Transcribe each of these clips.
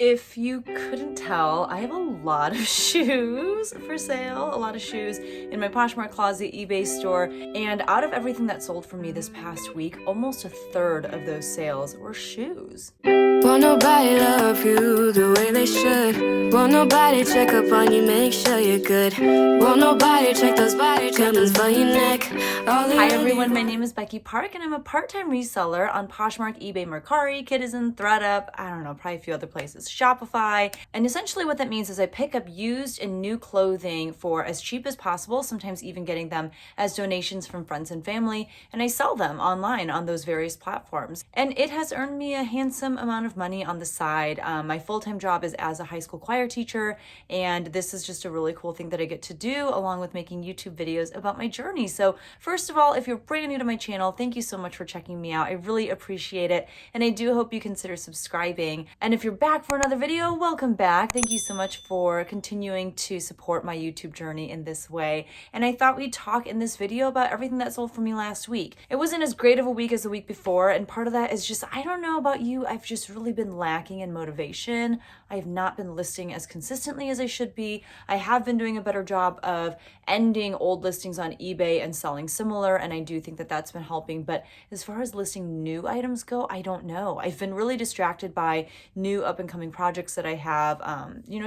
If you couldn't tell, I have a lot of shoes for sale, a lot of shoes in my Poshmark closet, eBay store, and out of everything that sold for me this past week, almost a third of those sales were shoes. Won't nobody love you the way they should. Won't nobody check up on you, make sure you're good. Won't nobody check those body tremors for your neck. Hi everyone, my name is Becky Park and I'm a part-time reseller on Poshmark, eBay, Mercari, Kidizen, ThredUp, I don't know, probably a few other places, Shopify. And essentially what that means is I pick up used and new clothing for as cheap as possible, sometimes even getting them as donations from friends and family, and I sell them online on those various platforms. And it has earned me a handsome amount of money on the side. My full-time job is as a high school choir teacher, and this is just a really cool thing that I get to do along with making YouTube videos about my journey. So first of all, if you're brand new to my channel, thank you so much for checking me out. I really appreciate it, and I do hope you consider subscribing. And if you're back for another video, welcome back. Thank you so much for continuing to support my YouTube journey in this way. And I thought we'd talk in this video about everything that sold for me last week. It wasn't as great of a week as the week before, and part of that is just, I don't know about you, I've just really been lacking in motivation. I have not been listing as consistently as I should be. I have been doing a better job of ending old listings on eBay and selling similar, and I do think that that's been helping. But as far as listing new items go, I don't know. I've been really distracted by new up and coming projects that I have,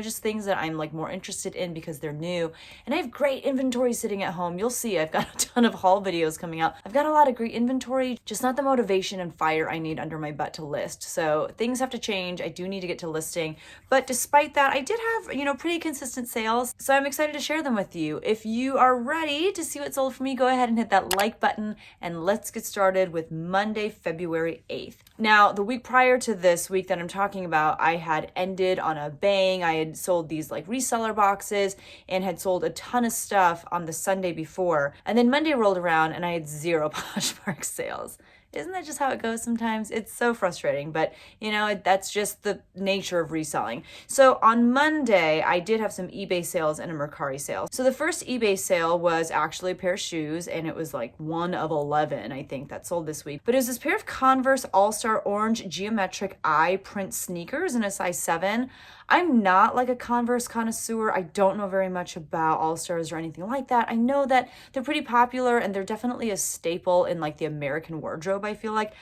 just things that I'm like more interested in because they're new. And I have great inventory sitting at home. You'll see I've got a ton of haul videos coming out. I've got a lot of great inventory, just not the motivation and fire I need under my butt to list. So things have to change. I do need to get to listing. But despite that, I did have, pretty consistent sales. So I'm excited to share them with you. If you are ready to see what sold for me, go ahead and hit that like button and let's get started with Monday, February 8th. Now, the week prior to this week that I'm talking about, I had ended on a bang. I had sold these like reseller boxes and had sold a ton of stuff on the Sunday before. And then Monday rolled around and I had zero Poshmark sales. Isn't that just how it goes sometimes? It's so frustrating, but that's just the nature of reselling. So on Monday, I did have some eBay sales and a Mercari sale. So the first eBay sale was actually a pair of shoes, and it was like 1 of 11, I think, that sold this week. But it was this pair of Converse All-Star Orange Geometric Eye Print sneakers in a size 7. I'm not like a Converse connoisseur. I don't know very much about All-Stars or anything like that. I know that they're pretty popular and they're definitely a staple in like the American wardrobe, I feel like.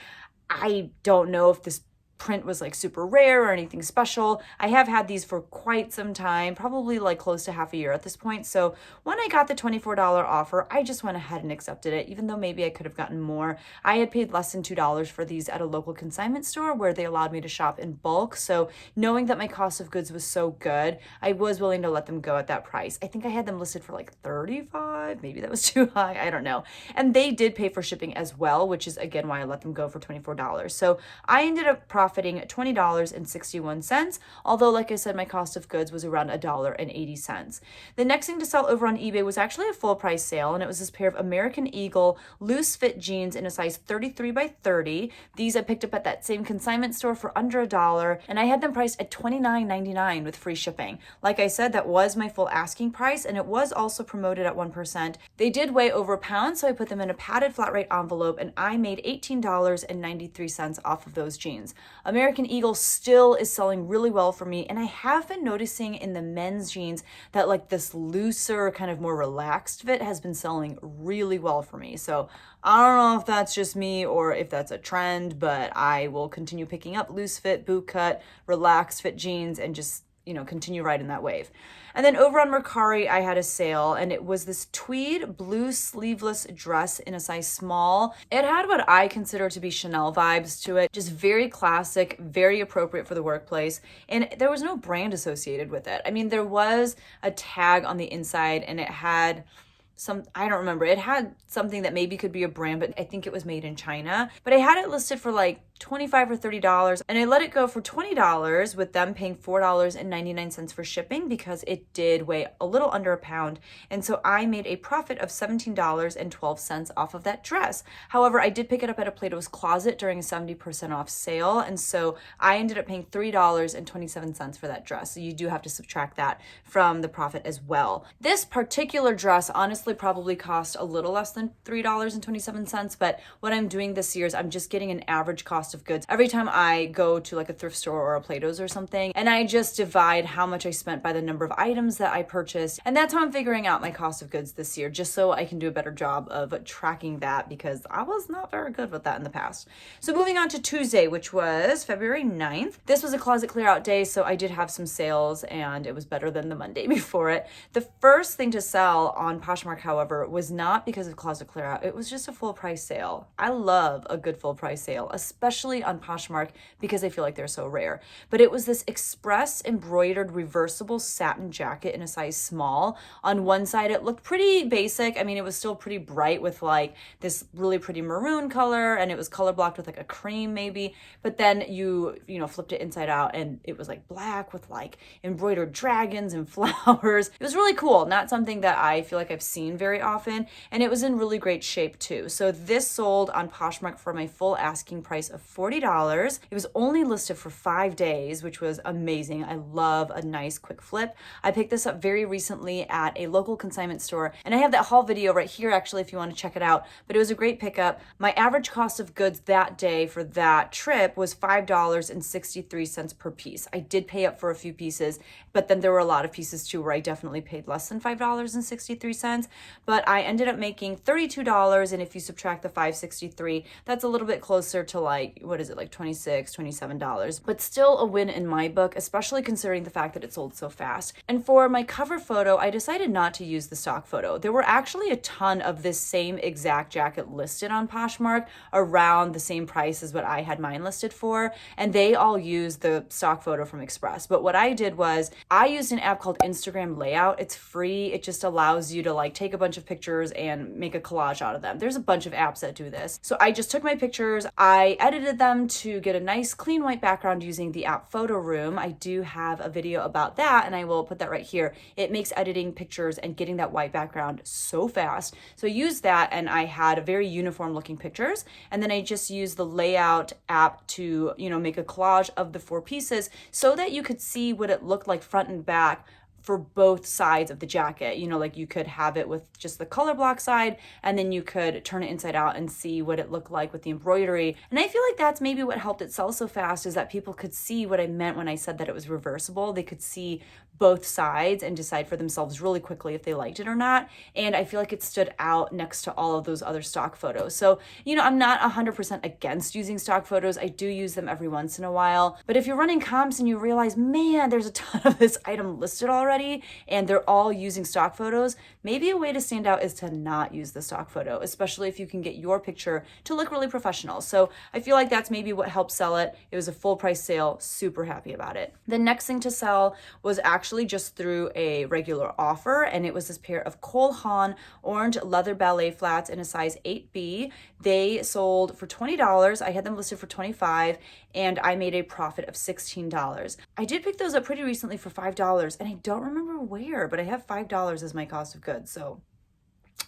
I don't know if this print was like super rare or anything special. I have had these for quite some time, probably like close to half a year at this point. So when I got the $24 offer, I just went ahead and accepted it, even though maybe I could have gotten more. I had paid less than $2 for these at a local consignment store where they allowed me to shop in bulk. So knowing that my cost of goods was so good, I was willing to let them go at that price. I think I had them listed for like $35. Maybe that was too high. I don't know. And they did pay for shipping as well, which is again why I let them go for $24. So I ended up profiting $20.61, although like I said, my cost of goods was around $1.80. The next thing to sell over on eBay was actually a full price sale, and it was this pair of American Eagle loose fit jeans in a size 33 by 30. These I picked up at that same consignment store for under $1, and I had them priced at $29.99 with free shipping. Like I said, that was my full asking price, and it was also promoted at 1%. They did weigh over a pound, so I put them in a padded flat rate envelope, and I made $18.93 off of those jeans. American Eagle still is selling really well for me, and I have been noticing in the men's jeans that like this looser, kind of more relaxed fit has been selling really well for me. So I don't know if that's just me or if that's a trend, but I will continue picking up loose fit, boot cut, relaxed fit jeans and just continue riding that wave. And then over on Mercari, I had a sale, and it was this tweed blue sleeveless dress in a size small. It had what I consider to be Chanel vibes to it, just very classic, very appropriate for the workplace, and there was no brand associated with it. I mean, there was a tag on the inside, and it had I don't remember. It had something that maybe could be a brand, but I think it was made in China. But I had it listed for like $25 or $30, and I let it go for $20 with them paying $4.99 for shipping because it did weigh a little under a pound. And so I made a profit of $17.12 off of that dress. However, I did pick it up at a Plato's Closet during a 70% off sale. And so I ended up paying $3.27 for that dress. So you do have to subtract that from the profit as well. This particular dress honestly probably cost a little less than $3.27, but what I'm doing this year is I'm just getting an average cost cost of goods every time I go to like a thrift store or a Plato's or something. And I just divide how much I spent by the number of items that I purchased. And that's how I'm figuring out my cost of goods this year, just so I can do a better job of tracking that, because I was not very good with that in the past. So moving on to Tuesday, which was February 9th. This was a closet clear out day, so I did have some sales and it was better than the Monday before it. The first thing to sell on Poshmark, however, was not because of closet clear out. It was just a full price sale. I love a good full price sale, especially on Poshmark, because I feel like they're so rare. But it was this express embroidered reversible satin jacket in a size small. On one side, it looked pretty basic. I mean, it was still pretty bright with like this really pretty maroon color, and it was color blocked with like a cream maybe. But then you flipped it inside out and it was like black with like embroidered dragons and flowers. It was really cool. Not something that I feel like I've seen very often. And it was in really great shape too. So this sold on Poshmark for my full asking price of $40. It was only listed for 5 days, which was amazing. I love a nice quick flip. I picked this up very recently at a local consignment store, and I have that haul video right here actually if you want to check it out. But it was a great pickup. My average cost of goods that day for that trip was $5.63 per piece. I did pay up for a few pieces, but then there were a lot of pieces too where I definitely paid less than $5.63. But I ended up making $32, and if you subtract the $5.63, that's a little bit closer to like, what is it, like $26, $27. But still a win in my book, especially considering the fact that it sold so fast. And for my cover photo, I decided not to use the stock photo. There were actually a ton of this same exact jacket listed on Poshmark around the same price as what I had mine listed for, and they all used the stock photo from Express. But what I did was I used an app called Instagram Layout. It's free. It just allows you to like take a bunch of pictures and make a collage out of them. There's a bunch of apps that do this. So I just took my pictures, I edited them to get a nice clean white background using the app Photo Room. I do have a video about that, and I will put that right here. It makes editing pictures and getting that white background so fast. So I used that, and I had very uniform looking pictures. And then I just used the Layout app to, make a collage of the 4 pieces so that you could see what it looked like front and back for both sides of the jacket. Like you could have it with just the color block side, and then you could turn it inside out and see what it looked like with the embroidery. And I feel like that's maybe what helped it sell so fast, is that people could see what I meant when I said that it was reversible. They could see both sides and decide for themselves really quickly if they liked it or not. And I feel like it stood out next to all of those other stock photos. So, I'm not 100% against using stock photos. I do use them every once in a while. But if you're running comps and you realize, man, there's a ton of this item listed already and they're all using stock photos, maybe a way to stand out is to not use the stock photo, especially if you can get your picture to look really professional. So I feel like that's maybe what helped sell it. It was a full price sale, super happy about it. The next thing to sell was actually just through a regular offer, and it was this pair of Cole Haan orange leather ballet flats in a size 8B. They sold for $20. I had them listed for $25, and I made a profit of $16. I did pick those up pretty recently for $5, and I don't remember where, but I have $5 as my cost of goods, so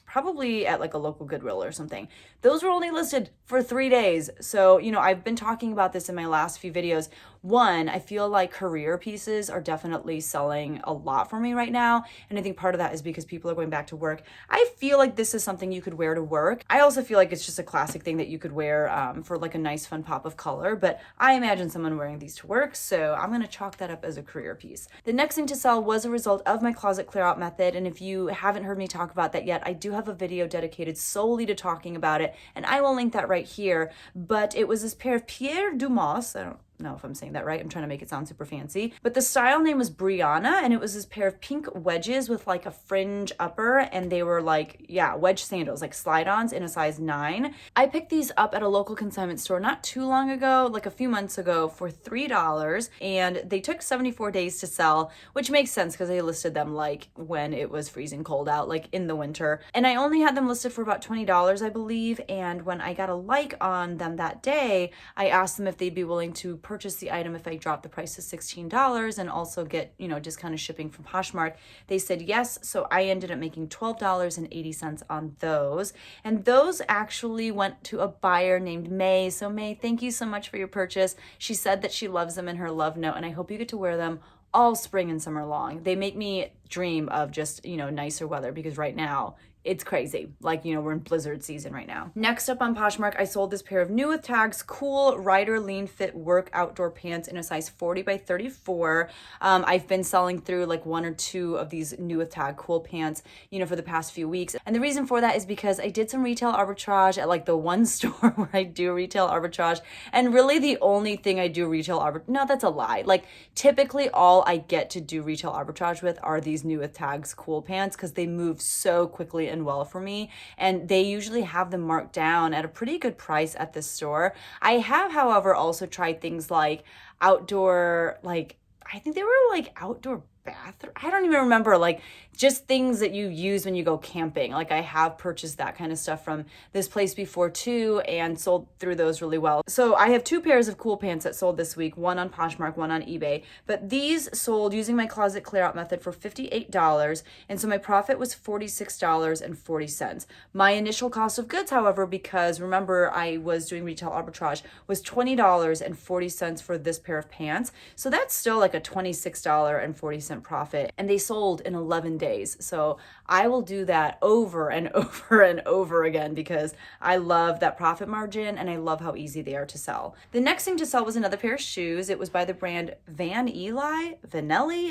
probably at like a local Goodwill or something. Those were only listed for 3 days. So, I've been talking about this in my last few videos. One, I feel like career pieces are definitely selling a lot for me right now. And I think part of that is because people are going back to work. I feel like this is something you could wear to work. I also feel like it's just a classic thing that you could wear for like a nice fun pop of color. But I imagine someone wearing these to work, so I'm going to chalk that up as a career piece. The next thing to sell was a result of my closet clear out method. And if you haven't heard me talk about that yet, I do have a video dedicated solely to talking about it, and I will link that right here. But it was this pair of Pierre Dumas, I don't know if I'm saying that right. I'm trying to make it sound super fancy. But the style name was Brianna, and it was this pair of pink wedges with like a fringe upper, and they were like, wedge sandals, like slide-ons in a size 9. I picked these up at a local consignment store not too long ago, like a few months ago, for $3, and they took 74 days to sell, which makes sense because they listed them like when it was freezing cold out, like in the winter. And I only had them listed for about $20, I believe, and when I got a like on them that day, I asked them if they'd be willing to purchase the item if I drop the price to $16 and also get, discounted shipping from Poshmark. They said yes, so I ended up making $12.80 on those. And those actually went to a buyer named May. So May, thank you so much for your purchase. She said that she loves them in her love note, and I hope you get to wear them all spring and summer long. They make me dream of just, nicer weather, because right now it's crazy. Like, we're in blizzard season right now. Next up on Poshmark, I sold this pair of new with tags, cool Rider Lean Fit work outdoor pants in a size 40 by 34. I've been selling through like 1 or 2 of these new with tag cool pants, for the past few weeks. And the reason for that is because I did some retail arbitrage at like the one store where I do retail arbitrage. And really the only thing I do retail arbitrage, no, that's a lie. Like typically all I get to do retail arbitrage with are these new with tags cool pants because they move so quickly and well for me. And they usually have them marked down at a pretty good price at this store. I have, however, also tried things like outdoor, like, I think they were like outdoor bathroom. I don't even remember, like just things that you use when you go camping. Like I have purchased that kind of stuff from this place before too and sold through those really well. So I have 2 pairs of cool pants that sold this week, one on Poshmark, one on eBay. But these sold using my closet clear out method for $58. And so my profit was $46.40. My initial cost of goods, however, because remember I was doing retail arbitrage, was $20.40 for this pair of pants. So that's still like a $26.40 profit, and they sold in 11 days. So I will do that over and over and over again because I love that profit margin and I love how easy they are to sell. The next thing to sell was another pair of shoes. It was by the brand Vanelli.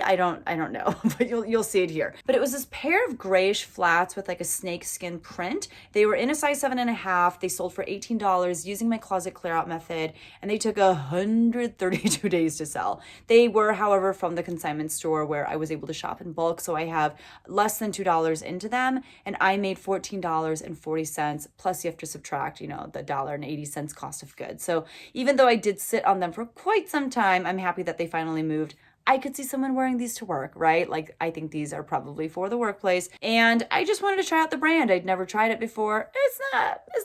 I don't know, but you'll see it here. But it was this pair of grayish flats with like a snake skin print. They were in a size 7.5. They sold for $18 using my closet clear out method, and they took 132 days to sell. They were, however, from the consignment store where I was able to shop in bulk. So I have less than $2 into them and I made $14.40. Plus you have to subtract, the $1.80 cost of goods. So even though I did sit on them for quite some time, I'm happy that they finally moved. I could see someone wearing these to work, right? Like I think these are probably for the workplace. And I just wanted to try out the brand. I'd never tried it before. It's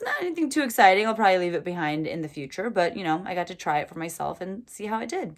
not anything too exciting. I'll probably leave it behind in the future, but I got to try it for myself and see how it did.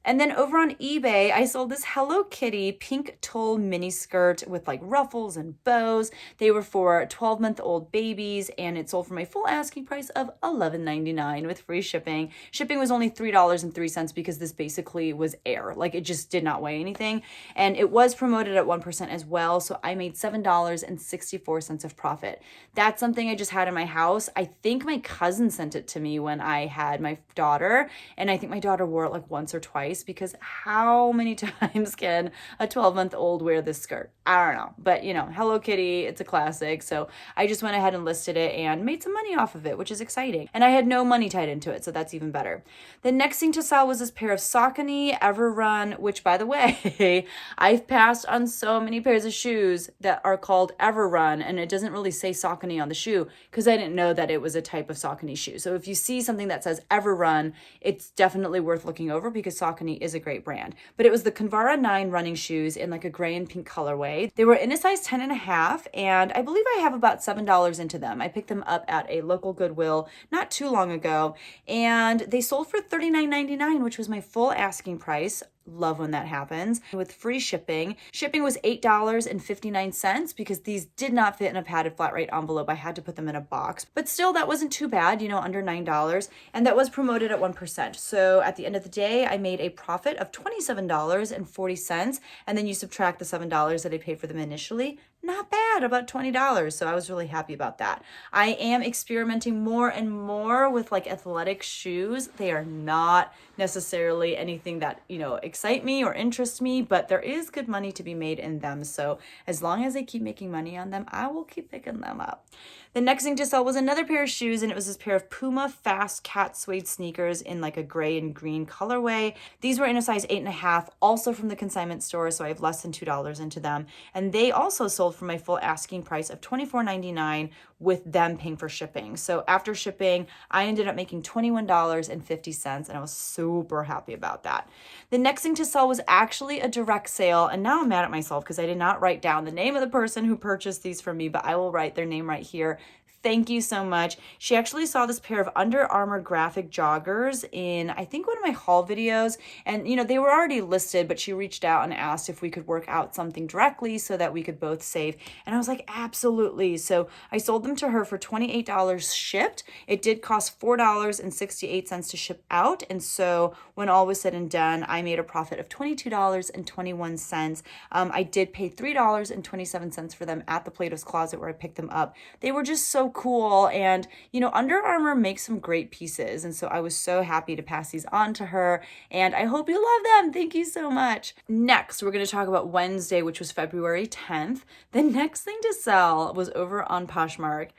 And then over on eBay, I sold this Hello Kitty pink tulle mini skirt with like ruffles and bows. They were for 12-month-old babies, and it sold for my full asking price of $11.99 with free shipping. Shipping was only $3.03 because this basically was air. Like it just did not weigh anything. And it was promoted at 1% as well. So I made $7.64 of profit. That's something I just had in my house. I think my cousin sent it to me when I had my daughter. And I think my daughter wore it like once or twice, because how many times can a 12-month-old wear this skirt? I don't know. But, Hello Kitty, it's a classic. So I just went ahead and listed it and made some money off of it, which is exciting. And I had no money tied into it, so that's even better. The next thing to sell was this pair of Saucony Everrun, which, by the way, I've passed on so many pairs of shoes that are called Everrun, and it doesn't really say Saucony on the shoe because I didn't know that it was a type of Saucony shoe. So if you see something that says Everrun, it's definitely worth looking over because Saucony is a great brand. But it was the Convara 9 running shoes in like a gray and pink colorway. They were in a size 10.5, and I believe I have about $7 into them. I picked them up at a local Goodwill not too long ago, and they sold for $39.99, which was my full asking price. Love when that happens. With free shipping. Shipping was $8.59 because these did not fit in a padded flat rate envelope. I had to put them in a box. But still, that wasn't too bad, under $9. And that was promoted at 1%. So at the end of the day, I made a profit of $27.40. And then you subtract the $7 that I paid for them initially. Not bad, about $20. So I was really happy about that. I am experimenting more and more with like athletic shoes. They are not necessarily anything that, excite me or interest me, but there is good money to be made in them. So as long as I keep making money on them, I will keep picking them up. The next thing to sell was another pair of shoes, and it was this pair of Puma Fast Cat Suede sneakers in like a gray and green colorway. These were in a size 8.5, also from the consignment store, so I have less than $2 into them. And they also sold for my full asking price of $24.99 with them paying for shipping. So after shipping, I ended up making $21.50, and I was super happy about that. The next thing to sell was actually a direct sale, and now I'm mad at myself because I did not write down the name of the person who purchased these from me, but I will write their name right here. thank you so much. She actually saw this pair of Under Armour graphic joggers in, I think, one of my haul videos. And, they were already listed, but she reached out and asked if we could work out something directly so that we could both save. And I was like, absolutely. So I sold them to her for $28 shipped. It did cost $4.68 to ship out. And so when all was said and done, I made a profit of $22.21. I did pay $3.27 for them at the Plato's Closet where I picked them up. They were just so cool. And, Under Armour makes some great pieces. And so I was so happy to pass these on to her. And I hope you love them. Thank you so much. Next, we're going to talk about Wednesday, which was February 10th. The next thing to sell was over on Poshmark.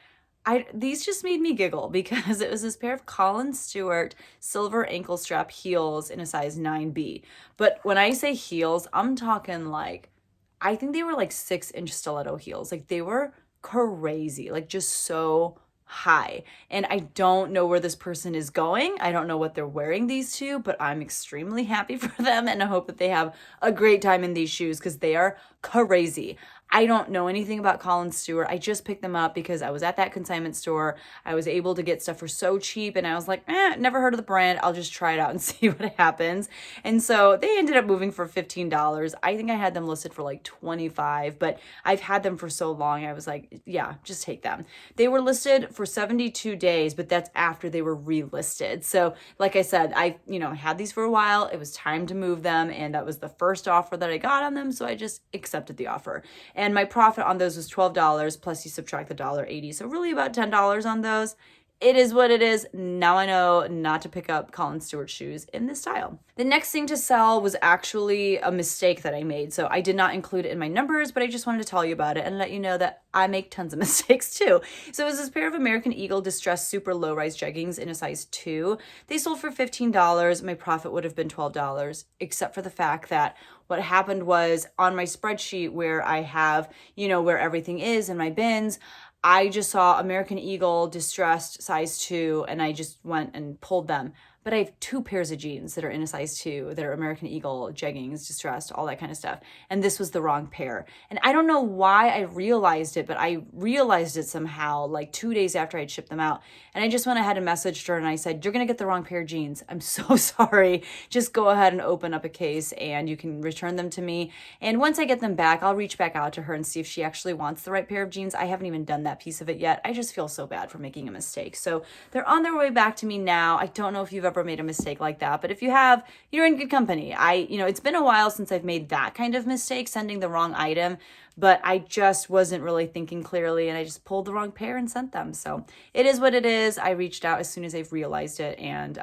These just made me giggle because it was this pair of Colin Stewart silver ankle strap heels in a size 9B. But when I say heels, I'm talking I think they were 6-inch stiletto heels. They were crazy, just so high. And I don't know where this person is going. I don't know what they're wearing these to, but I'm extremely happy for them. And I hope that they have a great time in these shoes because they are crazy. I don't know anything about Colin Stewart. I just picked them up because I was at that consignment store. I was able to get stuff for so cheap and I was like, never heard of the brand. I'll just try it out and see what happens. And so they ended up moving for $15. I think I had them listed for $25, but I've had them for so long. I was like, yeah, just take them. They were listed for 72 days, but that's after they were relisted. So like I said, I had these for a while. It was time to move them. And that was the first offer that I got on them. So I just accepted the offer. And my profit on those was $12 plus you subtract the $1.80. So really about $10 on those. It is what it is. Now I know not to pick up Colin Stewart shoes in this style. The next thing to sell was actually a mistake that I made. So I did not include it in my numbers, but I just wanted to tell you about it and let you know that I make tons of mistakes too. So it was this pair of American Eagle distressed super low rise jeggings in a size 2. They sold for $15. My profit would have been $12, except for the fact that what happened was on my spreadsheet where I have, where everything is in my bins, I just saw American Eagle distressed size 2 and I just went and pulled them. But I have 2 pairs of jeans that are in a size 2 that are American Eagle jeggings, distressed, all that kind of stuff. And this was the wrong pair. And I don't know why I realized it, but I realized it somehow 2 days after I'd shipped them out. And I just went ahead and messaged her and I said, you're going to get the wrong pair of jeans. I'm so sorry. Just go ahead and open up a case and you can return them to me. And once I get them back, I'll reach back out to her and see if she actually wants the right pair of jeans. I haven't even done that piece of it yet. I just feel so bad for making a mistake. So they're on their way back to me now. I don't know if you've ever made a mistake like that, but if you have, you're in good company. It's been a while since I've made that kind of mistake, sending the wrong item, but I just wasn't really thinking clearly and I just pulled the wrong pair and sent them. So it is what it is. I reached out as soon as I've realized it and,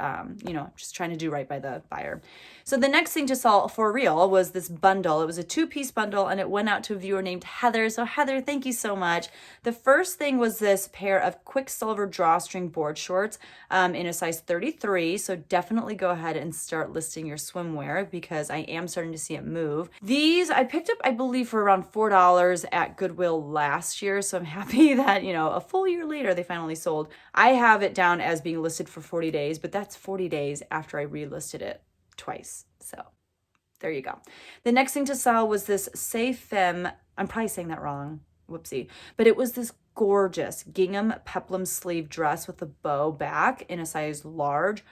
just trying to do right by the buyer. So the next thing to sell for real was this bundle. It was a 2-piece bundle and it went out to a viewer named Heather. So Heather, thank you so much. The first thing was this pair of Quicksilver drawstring board shorts in a size 33. So definitely go ahead and start listing your swimwear because I am starting to see it move. These I picked up, I believe, for around $4 at Goodwill last year. So I'm happy that, a full year later, they finally sold. I have it down as being listed for 40 days, but that's 40 days after I relisted it twice. So there you go. The next thing to sell was this Say Femme. I'm probably saying that wrong. Whoopsie. But it was this gorgeous gingham peplum sleeve dress with a bow back in a size large.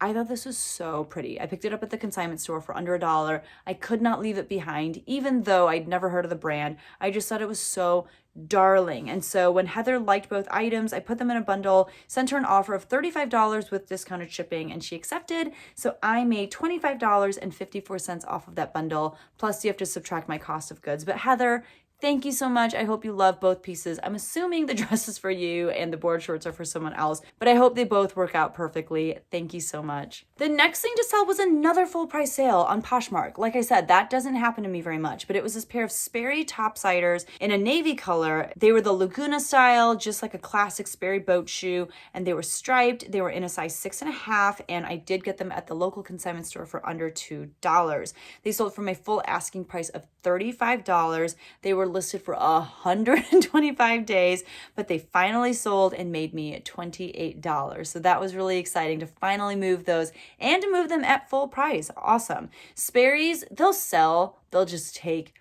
I thought this was so pretty. I picked it up at the consignment store for under $1. I could not leave it behind, even though I'd never heard of the brand. I just thought it was so darling. And so when Heather liked both items, I put them in a bundle, sent her an offer of $35 with discounted shipping, and she accepted. So I made $25.54 off of that bundle. Plus you have to subtract my cost of goods. But Heather, thank you so much. I hope you love both pieces. I'm assuming the dress is for you and the board shorts are for someone else, but I hope they both work out perfectly. Thank you so much. The next thing to sell was another full price sale on Poshmark. Like I said, that doesn't happen to me very much, but it was this pair of Sperry topsiders in a navy color. They were the Laguna style, just like a classic Sperry boat shoe, and they were striped. They were in a size 6.5, and I did get them at the local consignment store for under $2. They sold for my full asking price of $35. They were listed for 125 days, but they finally sold and made me $28. So that was really exciting to finally move those and to move them at full price. Awesome. Sperry's, they'll sell, they'll just take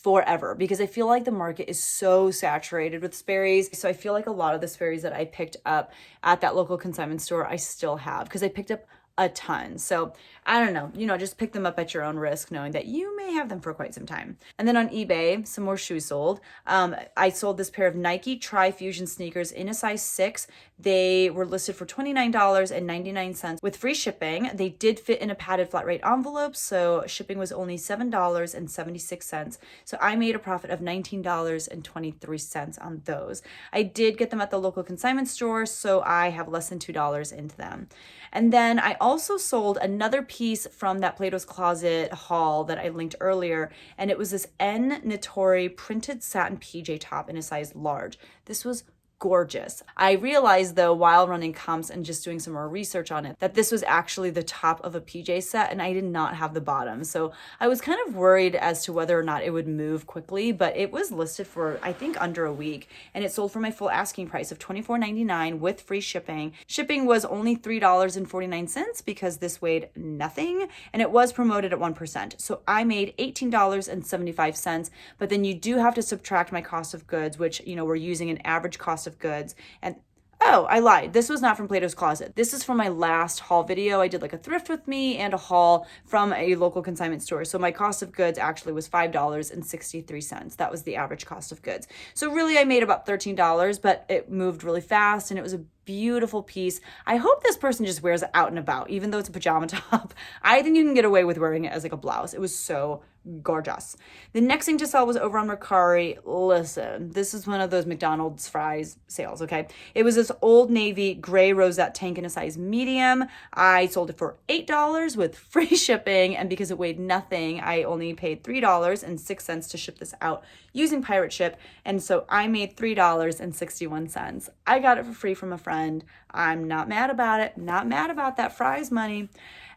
forever because I feel like the market is so saturated with Sperry's. So I feel like a lot of the Sperry's that I picked up at that local consignment store, I still have because I picked up a ton. So I don't know, just pick them up at your own risk, knowing that you may have them for quite some time. And then on eBay, some more shoes sold. I sold this pair of Nike Tri-Fusion sneakers in a size 6. They were listed for $29.99 with free shipping. They did fit in a padded flat rate envelope, so shipping was only $7.76. So I made a profit of $19.23 on those. I did get them at the local consignment store, so I have less than $2 into them. And then I also sold another piece from that Plato's Closet haul that I linked earlier, and it was this N Nitori printed satin PJ top in a size large. This was gorgeous. I realized though, while running comps and just doing some more research on it, that this was actually the top of a PJ set and I did not have the bottom. So I was kind of worried as to whether or not it would move quickly, but it was listed for, I think, under a week, and it sold for my full asking price of $24.99 with free shipping. Shipping was only $3.49 because this weighed nothing, and it was promoted at 1%. So I made $18.75, but then you do have to subtract my cost of goods, which, we're using an average cost of goods. And oh, I lied. This was not from Plato's Closet. This is from my last haul video. I did like a thrift with me and a haul from a local consignment store. So my cost of goods actually was $5.63. That was the average cost of goods. So really I made about $13, but it moved really fast and it was a beautiful piece. I hope this person just wears it out and about, even though it's a pajama top. I think you can get away with wearing it as like a blouse. It was so gorgeous. The next thing to sell was over on Mercari. Listen, this is one of those McDonald's fries sales, okay? It was this Old Navy gray rosette tank in a size medium. I sold it for $8 with free shipping, and because it weighed nothing, I only paid $3.06 to ship this out using Pirate Ship, and so I made $3.61. I got it for free from a friend. I'm not mad about it. Not mad about that fries money.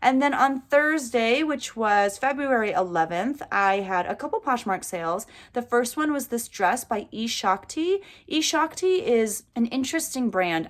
And then on Thursday, which was February 11th, I had a couple Poshmark sales. The first one was this dress by eShakti. eShakti is an interesting brand.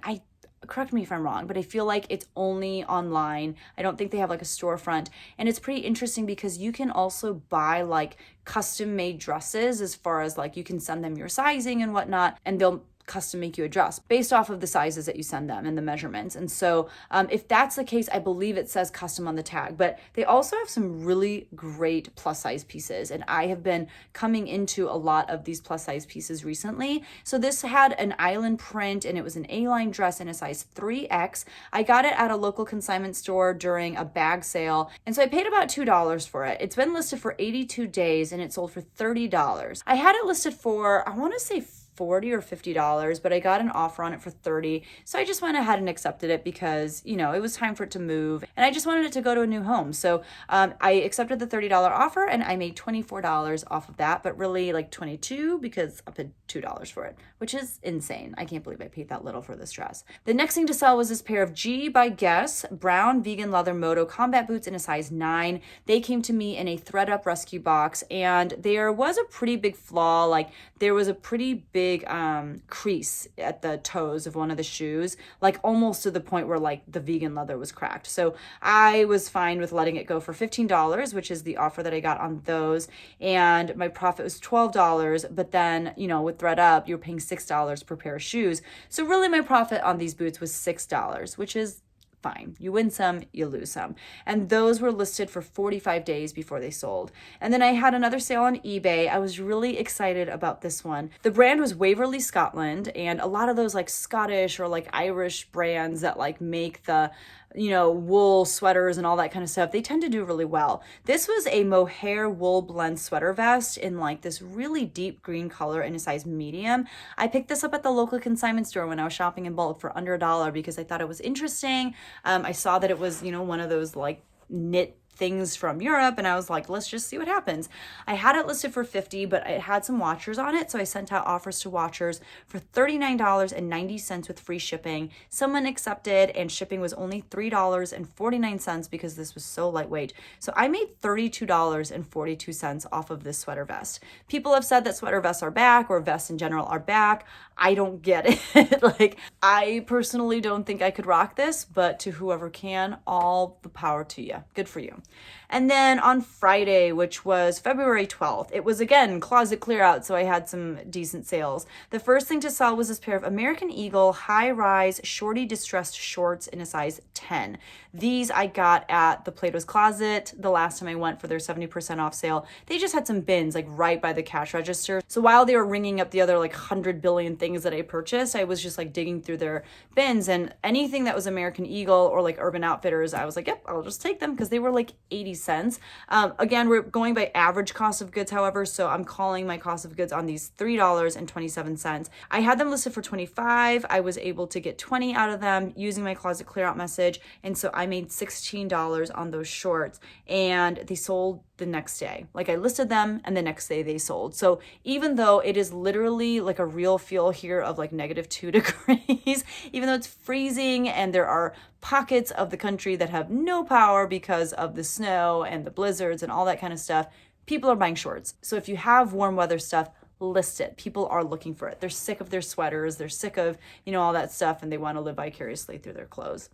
Correct me if I'm wrong, but I feel like it's only online. I don't think they have like a storefront. And it's pretty interesting because you can also buy like custom made dresses, as far as like you can send them your sizing and whatnot, and they'll custom make you a dress based off of the sizes that you send them and the measurements. And so if that's the case, I believe it says custom on the tag, but they also have some really great plus size pieces. And I have been coming into a lot of these plus size pieces recently. So this had an island print and it was an A-line dress in a size 3X. I got it at a local consignment store during a bag sale. And so I paid about $2 for it. It's been listed for 82 days and it sold for $30. I had it listed for, I want to say $40 or $50, but I got an offer on it for $30. So I just went ahead and accepted it because, it was time for it to move and I just wanted it to go to a new home. So I accepted the $30 offer and I made $24 off of that, but really like $22 because I paid $2 for it, which is insane. I can't believe I paid that little for this dress. The next thing to sell was this pair of G by Guess brown vegan leather moto combat boots in a size 9. They came to me in a thread up rescue box and there was a pretty big flaw. Like there was a pretty big crease at the toes of one of the shoes, like almost to the point where like the vegan leather was cracked. So I was fine with letting it go for $15, which is the offer that I got on those. And my profit was $12, but then, with thread up, you're paying $6 per pair of shoes. So really my profit on these boots was $6, which is fine. You win some, you lose some. And those were listed for 45 days before they sold. And then I had another sale on eBay. I was really excited about this one. The brand was Waverly, Scotland, and a lot of those like Scottish or like Irish brands that like make the wool sweaters and all that kind of stuff, they tend to do really well. This was a mohair wool blend sweater vest in like this really deep green color in a size medium. I picked this up at the local consignment store when I was shopping in bulk for under $1 because I thought it was interesting. I saw that it was, one of those like knit things from Europe and I was like, let's just see what happens. I had it listed for $50, but it had some watchers on it, so I sent out offers to watchers for $39.90 with free shipping. Someone accepted and shipping was only $3.49 because this was so lightweight. So I made $32.42 off of this sweater vest. People have said that sweater vests are back, or vests in general are back. I don't get it. Like, I personally don't think I could rock this, but to whoever can, all the power to you. Good for you. And then on Friday, which was February 12th, it was again closet clear out, so I had some decent sales. The first thing to sell was this pair of American Eagle high-rise shorty distressed shorts in a size 10. These I got at the Plato's Closet the last time I went for their 70% off sale. They just had some bins like right by the cash register. So while they were ringing up the other like 100 billion things that I purchased, I was just like digging through their bins, and anything that was American Eagle or like Urban Outfitters, I was like, yep, I'll just take them because they were like 80 cents. Again, we're going by average cost of goods, however, so I'm calling my cost of goods on these $3.27. I had them listed for 25. I was able to get 20 out of them using my closet clear out message, and so I made $16 on those shorts, and they sold the next day. Like I listed them and the next day they sold. So even though it is literally like a real feel here of like -2 degrees, even though it's freezing and there are pockets of the country that have no power because of the snow and the blizzards and all that kind of stuff, people are buying shorts. So if you have warm weather stuff, list it. People are looking for it. They're sick of their sweaters. They're sick of, all that stuff, and they want to live vicariously through their clothes.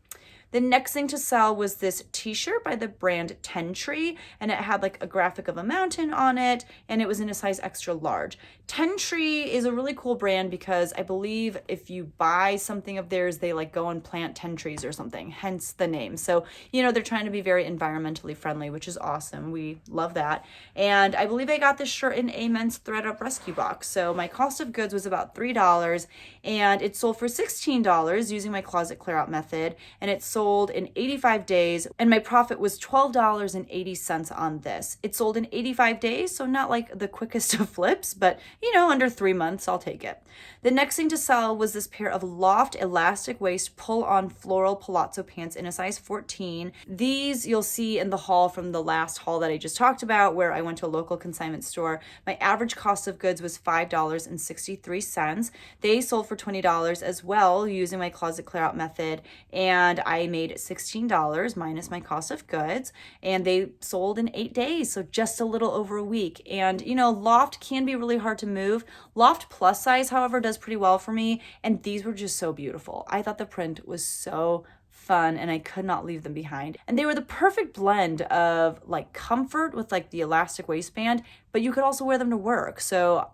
The next thing to sell was this t-shirt by the brand Ten Tree, and it had like a graphic of a mountain on it, and it was in a size extra large. Ten Tree is a really cool brand because I believe if you buy something of theirs, they like go and plant 10 trees or something, hence the name. So, they're trying to be very environmentally friendly, which is awesome. We love that. And I believe I got this shirt in a men's thread-up rescue box. So my cost of goods was about $3, and it sold for $16 using my closet clear out method, and it sold in 85 days, and my profit was $12.80 on this. It sold in 85 days, so not like the quickest of flips, but under 3 months, I'll take it. The next thing to sell was this pair of Loft elastic waist pull-on floral palazzo pants in a size 14. These you'll see in the haul from the last haul that I just talked about, where I went to a local consignment store. My average cost of goods was $5.63. They sold for $20 as well using my closet clear out method, and I made $16 minus my cost of goods, and they sold in 8 days, so just a little over a week. And Loft can be really hard to move. Loft plus size, however, does pretty well for me, and these were just so beautiful. I thought the print was so fun, and I could not leave them behind. And they were the perfect blend of like comfort with like the elastic waistband, but you could also wear them to work. So,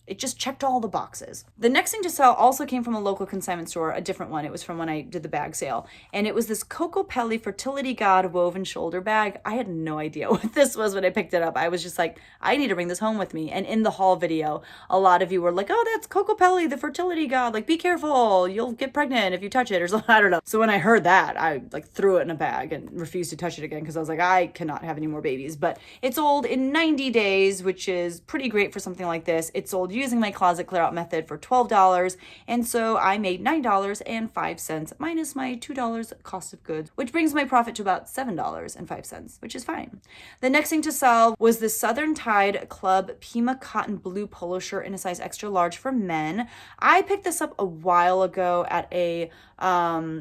it just checked all the boxes. The next thing to sell also came from a local consignment store, a different one. It was from when I did the bag sale. And it was this Coco Pelli Fertility God woven shoulder bag. I had no idea what this was when I picked it up. I was just like, I need to bring this home with me. And in the haul video, a lot of you were like, oh, that's Coco Pelli, the fertility god. Like, be careful. You'll get pregnant if you touch it or something. I don't know. So when I heard that, I like threw it in a bag and refused to touch it again because I was like, I cannot have any more babies. But it sold in 90 days, which is pretty great for something like this. It sold using my closet clear out method for $12, and so I made $9.05 minus my $2 cost of goods, which brings my profit to about $7.05, which is fine. The next thing to sell was the Southern Tide Club Pima cotton blue polo shirt in a size extra large for men. I picked this up a while ago at a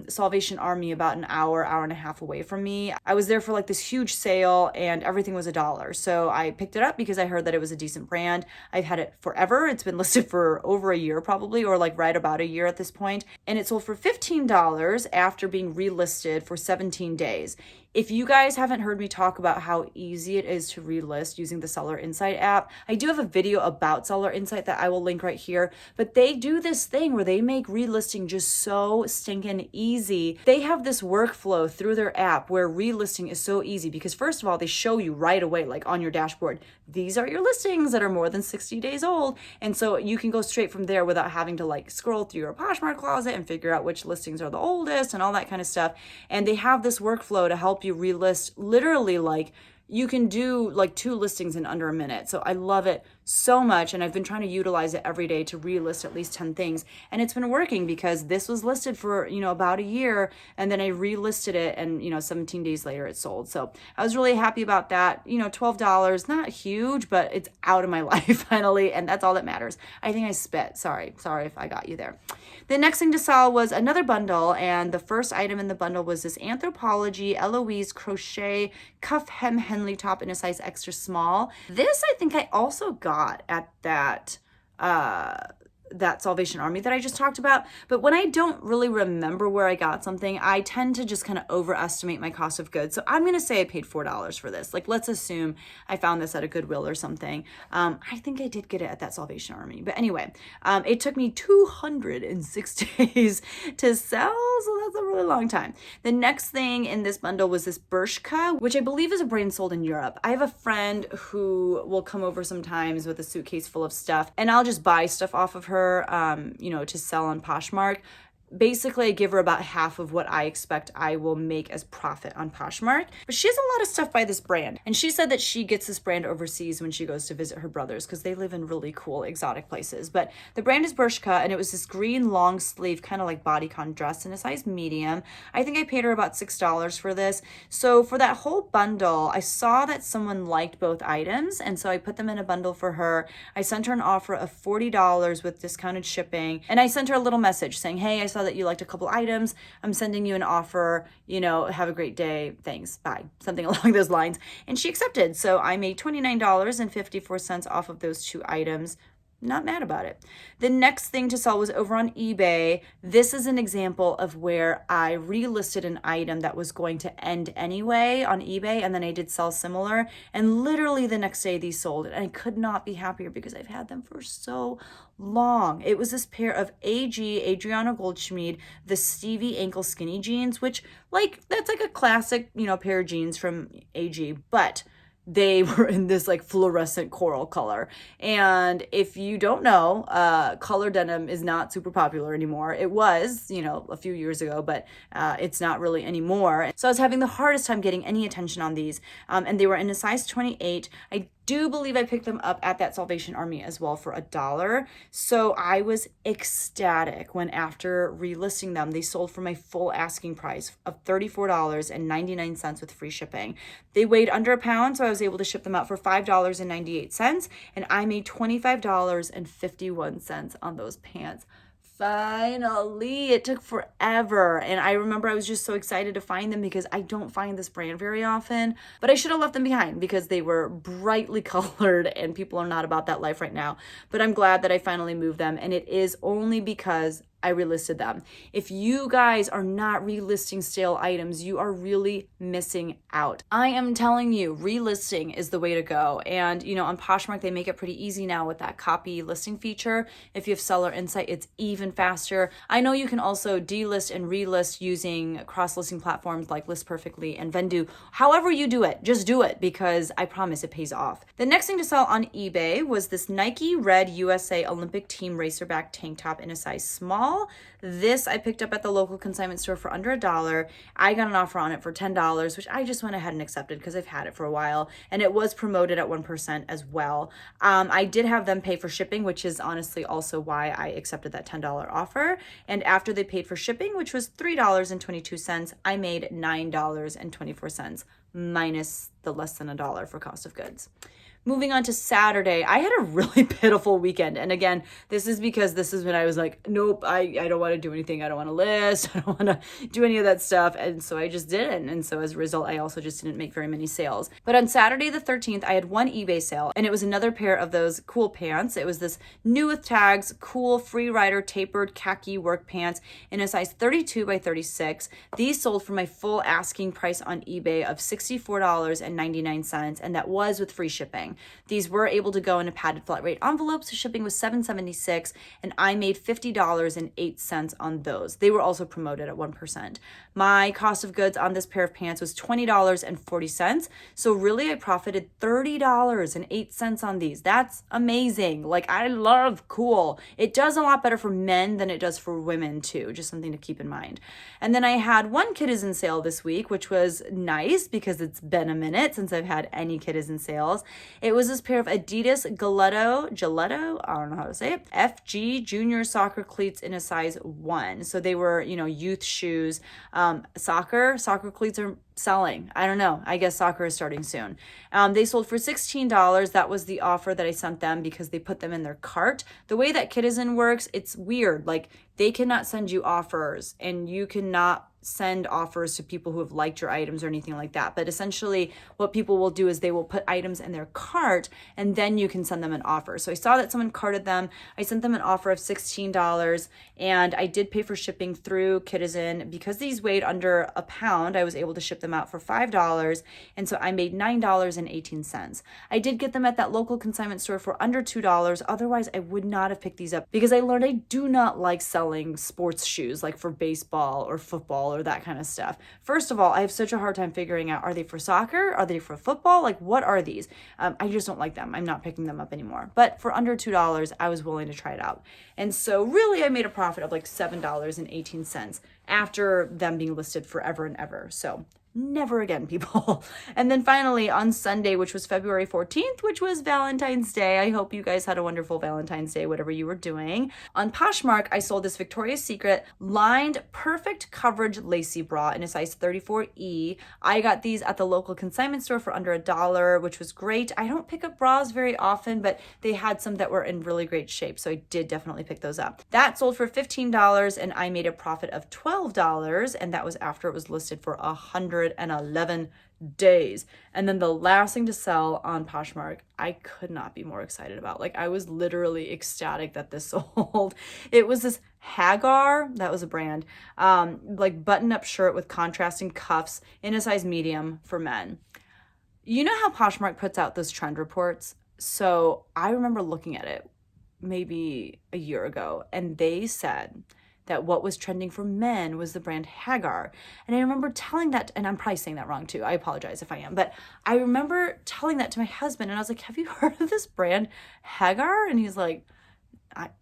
Salvation Army about an hour and a half away from me. I was there for like this huge sale and everything was $1. So I picked it up because I heard that it was a decent brand. I've had it forever. It's been listed for over a year probably, or like right about a year at this point. And it sold for $15 after being relisted for 17 days. If you guys haven't heard me talk about how easy it is to relist using the Seller Insight app, I do have a video about Seller Insight that I will link right here, but they do this thing where they make relisting just so stinking easy. They have this workflow through their app where relisting is so easy because first of all, they show you right away, like on your dashboard, these are your listings that are more than 60 days old. And so you can go straight from there without having to like scroll through your Poshmark closet and figure out which listings are the oldest and all that kind of stuff. And they have this workflow to help you relist literally like you can do like 2 listings in under a minute. So I love it so much. And I've been trying to utilize it every day to relist at least 10 things. And it's been working because this was listed for, about a year. And then I relisted it and, 17 days later it sold. So I was really happy about that. $12, not huge, but it's out of my life finally. And that's all that matters. I think I spit. Sorry if I got you there. The next thing to sell was another bundle. And the first item in the bundle was this Anthropologie Eloise crochet cuff hem Henley top in a size extra small. This I think I also got at that that Salvation Army that I just talked about. But when I don't really remember where I got something, I tend to just kind of overestimate my cost of goods. So I'm going to say I paid $4 for this. Like, let's assume I found this at a Goodwill or something. I think I did get it at that Salvation Army. But anyway, it took me 206 days to sell. So that's a really long time. The next thing in this bundle was this Bershka, which I believe is a brand sold in Europe. I have a friend who will come over sometimes with a suitcase full of stuff, and I'll just buy stuff off of her, to sell on Poshmark. Basically, I give her about half of what I expect I will make as profit on Poshmark. But she has a lot of stuff by this brand. And she said that she gets this brand overseas when she goes to visit her brothers because they live in really cool, exotic places. But the brand is Bershka, and it was this green long sleeve, kind of like bodycon dress in a size medium. I think I paid her about $6 for this. So for that whole bundle, I saw that someone liked both items, and so I put them in a bundle for her. I sent her an offer of $40 with discounted shipping, and I sent her a little message saying, hey, I saw that you liked a couple items. I'm sending you an offer, have a great day. Thanks. Bye. Something along those lines. And she accepted. So I made $29.54 off of those 2 items. Not mad about it. The next thing to sell was over on eBay. This is an example of where I relisted an item that was going to end anyway on eBay, and then I did sell similar, and literally the next day these sold, and I could not be happier because I've had them for so long. It was this pair of Adriano Goldschmied, the Stevie ankle skinny jeans, which that's like a classic, pair of jeans from AG, but they were in this like fluorescent coral color. And if you don't know, color denim is not super popular anymore. It was, a few years ago, but it's not really anymore. So I was having the hardest time getting any attention on these. And they were in a size 28. I do believe I picked them up at that Salvation Army as well for $1. So I was ecstatic when, after relisting them, they sold for my full asking price of $34.99 with free shipping. They weighed under a pound, so I was able to ship them out for $5.98, and I made $25.51 on those pants. Finally, it took forever. And I remember I was just so excited to find them because I don't find this brand very often, but I should have left them behind because they were brightly colored and people are not about that life right now. But I'm glad that I finally moved them, and it is only because I relisted them. If you guys are not relisting stale items, you are really missing out. I am telling you, relisting is the way to go. And, on Poshmark, they make it pretty easy now with that copy listing feature. If you have seller insight, it's even faster. I know you can also delist and relist using cross-listing platforms like List Perfectly and Vendu. However you do it, just do it because I promise it pays off. The next thing to sell on eBay was this Nike Red USA Olympic Team Racerback tank top in a size small. This I picked up at the local consignment store for under $1. I got an offer on it for $10, which I just went ahead and accepted because I've had it for a while, and it was promoted at 1% as well. I did have them pay for shipping, which is honestly also why I accepted that $10 offer. And after they paid for shipping, which was $3.22, I made $9.24 minus the less than $1 for cost of goods. Moving on to Saturday, I had a really pitiful weekend. And again, this is because this is when I was like, nope, I don't want to do anything. I don't want to list. I don't want to do any of that stuff. And so I just didn't. And so as a result, I also just didn't make very many sales. But on Saturday the 13th, I had one eBay sale, and it was another pair of those cool pants. It was this new with tags, cool free rider tapered khaki work pants in a size 32 by 36. These sold for my full asking price on eBay of $64.99, and that was with free shipping. These were able to go in a padded flat rate envelope, so shipping was $7.76, and I made $50.08 on those. They were also promoted at 1%. My cost of goods on this pair of pants was $20.40, so really I profited $30.08 on these. That's amazing. I love cool. It does a lot better for men than it does for women too, just something to keep in mind. And then I had one Kidizen sale this week, which was nice because it's been a minute since I've had any Kidizen sales. It was this pair of Adidas Gillette, I don't know how to say it, FG junior soccer cleats in a size 1. So they were, youth shoes. Soccer cleats are selling. I don't know. I guess soccer is starting soon. They sold for $16. That was the offer that I sent them because they put them in their cart. The way that Kidizen works, it's weird. Like, they cannot send you offers, and you cannot send offers to people who have liked your items or anything like that. But essentially what people will do is they will put items in their cart, and then you can send them an offer. So I saw that someone carted them. I sent them an offer of $16, and I did pay for shipping through Kidizen. Because these weighed under a pound, I was able to ship them out for $5. And so I made $9.18. I did get them at that local consignment store for under $2. Otherwise, I would not have picked these up because I learned I do not like selling sports shoes, like for baseball or football or that kind of stuff. First of all, I have such a hard time figuring out, are they for soccer? Are they for football? Like, what are these? I just don't like them. I'm not picking them up anymore. But for under $2, I was willing to try it out. And so really I made a profit of like $7.18 after them being listed forever and ever. So never again, people. And then finally on Sunday, which was February 14th, which was Valentine's Day. I hope you guys had a wonderful Valentine's Day, whatever you were doing. On Poshmark, I sold this Victoria's Secret lined perfect coverage lacy bra in a size 34E. I got these at the local consignment store for under $1, which was great. I don't pick up bras very often, but they had some that were in really great shape, so I did definitely pick those up. That sold for $15, and I made a profit of $12, and that was after it was listed for $111. And then the last thing to sell on Poshmark, I could not be more excited about. Like, I was literally ecstatic that this sold. It was this Hagar, that was a brand, like button-up shirt with contrasting cuffs in a size medium for men. You know how Poshmark puts out those trend reports? So I remember looking at it maybe a year ago, and they said that what was trending for men was the brand Hagar. And I remember telling that, and I'm probably saying that wrong too. I apologize if I am, but I remember telling that to my husband, and I was like, have you heard of this brand Hagar? And he's like,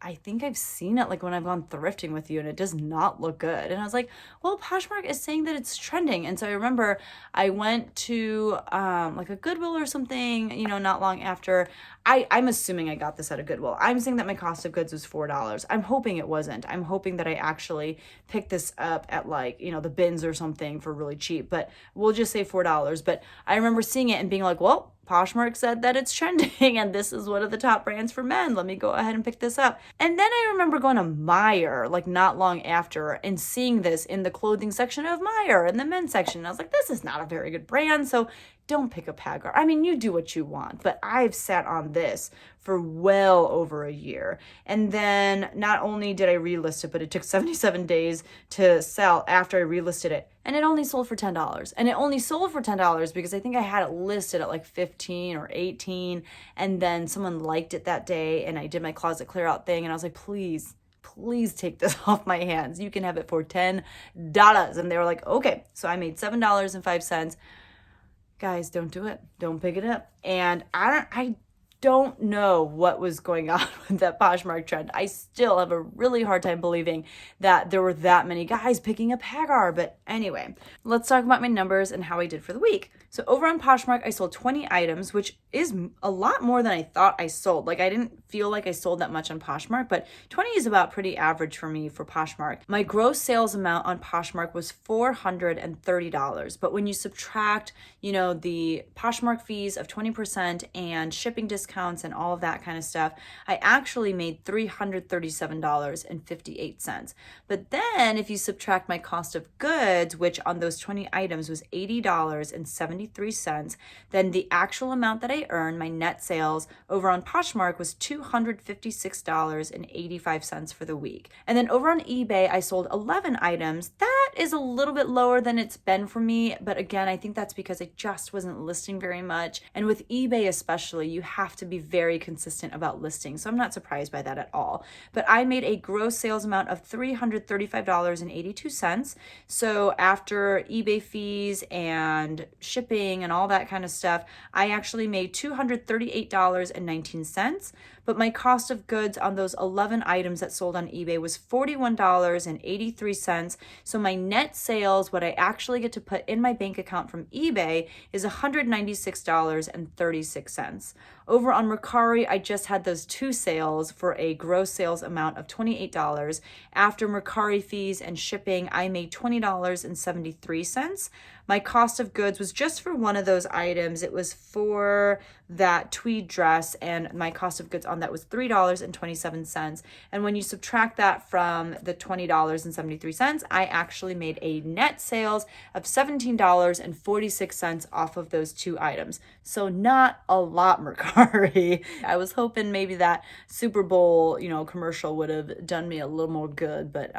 I think I've seen it like when I've gone thrifting with you, and it does not look good. And I was like, well, Poshmark is saying that it's trending. And so I remember I went to like a Goodwill or something, not long after. I'm assuming I got this at a Goodwill. I'm saying that my cost of goods was $4. I'm hoping it wasn't. I'm hoping that I actually picked this up at like, the bins or something for really cheap, but we'll just say $4. But I remember seeing it and being like, well, Poshmark said that it's trending, and this is one of the top brands for men. Let me go ahead and pick this up. And then I remember going to Meijer, like not long after, and seeing this in the clothing section of Meijer, in the men's section. And I was like, this is not a very good brand, so don't pick up Hagar. I mean, you do what you want, but I've sat on this for well over a year. And then not only did I relist it, but it took 77 days to sell after I relisted it. And it only sold for $10. And it only sold for $10 because I think I had it listed at like 15 or 18. And then someone liked it that day, and I did my closet clear out thing. And I was like, please take this off my hands. You can have it for $10. And they were like, okay. So I made $7.05. Guys, don't do it. Don't pick it up. And I don't know what was going on with that Poshmark trend. I still have a really hard time believing that there were that many guys picking up Hagar. But anyway, let's talk about my numbers and how I did for the week. So over on Poshmark, I sold 20 items, which is a lot more than I thought I sold. Like, I didn't feel like I sold that much on Poshmark, but 20 is about pretty average for me for Poshmark. My gross sales amount on Poshmark was $430. But when you subtract, the Poshmark fees of 20% and shipping discounts and all of that kind of stuff, I actually made $337.58. But then if you subtract my cost of goods, which on those 20 items was $80.73, then the actual amount that I earned, my net sales over on Poshmark, was $256.85 for the week. And then over on eBay, I sold 11 items. That is a little bit lower than it's been for me, but again, I think that's because I just wasn't listing very much. And with eBay especially, you have to be very consistent about listing, so I'm not surprised by that at all. But I made a gross sales amount of $335.82. So after eBay fees and shipping and all that kind of stuff, I actually made $238.19. but my cost of goods on those 11 items that sold on eBay was $41.83. So my net sales, what I actually get to put in my bank account from eBay, is $196.36. Over on Mercari, I just had those 2 sales for a gross sales amount of $28. After Mercari fees and shipping, I made $20.73. My cost of goods was just for one of those items. It was for that tweed dress, and my cost of goods on that was $3.27. And when you subtract that from the $20.73, I actually made a net sales of $17.46 off of those 2 items. So not a lot, Mercari. I was hoping maybe that Super Bowl, commercial would have done me a little more good, but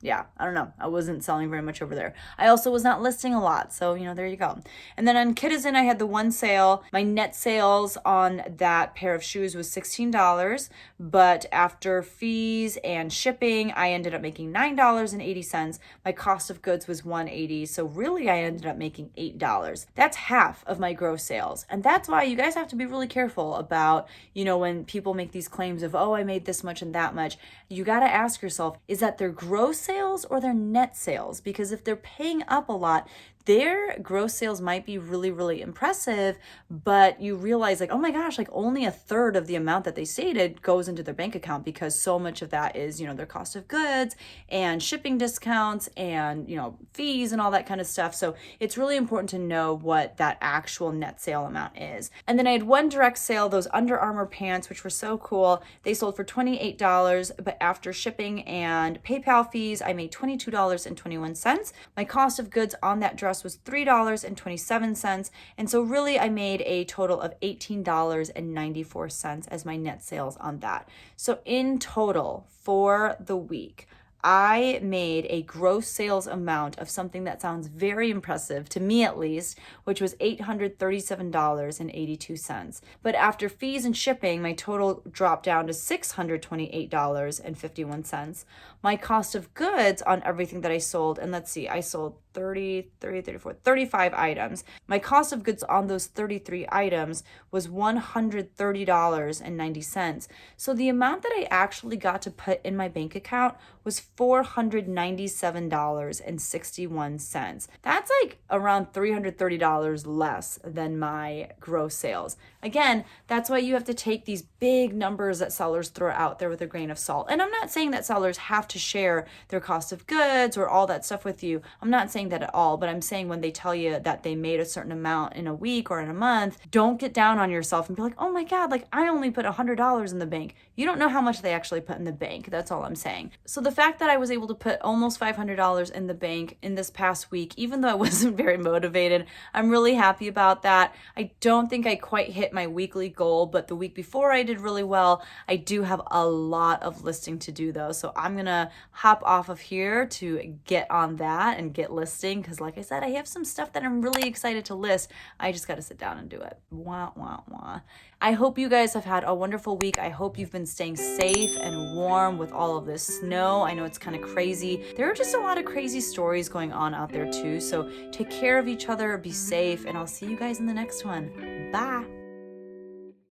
yeah, I don't know. I wasn't selling very much over there. I also was not listing a lot. So, there you go. And then on Kidizen, I had the 1 sale. My net sales on that pair of shoes was $16, but after fees and shipping, I ended up making $9.80. My cost of goods was $180. So really, I ended up making $8. That's half of my gross sales. And that's why you guys have to be really careful about, when people make these claims of, oh, I made this much and that much. You got to ask yourself, is that their gross sales or their net sales? Because if they're paying up a lot, their gross sales might be really, really impressive, but you realize like, oh my gosh, like only 1/3 of the amount that they stated goes into their bank account because so much of that is, their cost of goods and shipping discounts and, fees and all that kind of stuff. So it's really important to know what that actual net sale amount is. And then I had 1 direct sale, those Under Armour pants, which were so cool. They sold for $28, but after shipping and PayPal fees, I made $22.21. My cost of goods on that dress was $3.27. And so really I made a total of $18.94 as my net sales on that. So in total for the week, I made a gross sales amount of something that sounds very impressive, to me at least, which was $837.82. But after fees and shipping, my total dropped down to $628.51. My cost of goods on everything that I sold, and let's see, I sold 35 items. My cost of goods on those 33 items was $130.90. So the amount that I actually got to put in my bank account was $497.61. That's like around $330 less than my gross sales. Again, that's why you have to take these big numbers that sellers throw out there with a grain of salt. And I'm not saying that sellers have to share their cost of goods or all that stuff with you. I'm not saying that at all, but I'm saying when they tell you that they made a certain amount in a week or in a month, don't get down on yourself and be like, oh my God, like I only put $100 in the bank. You don't know how much they actually put in the bank. That's all I'm saying. So the fact that I was able to put almost $500 in the bank in this past week, even though I wasn't very motivated, I'm really happy about that. I don't think I quite hit my weekly goal, but the week before I did really well. I do have a lot of listing to do though. So I'm going to hop off of here to get on that and get listing. Cause like I said, I have some stuff that I'm really excited to list. I just got to sit down and do it. Wah, wah, wah. I hope you guys have had a wonderful week. I hope you've been staying safe and warm with all of this snow. I know it's kind of crazy. There are just a lot of crazy stories going on out there too. So take care of each other, be safe, and I'll see you guys in the next one. Bye.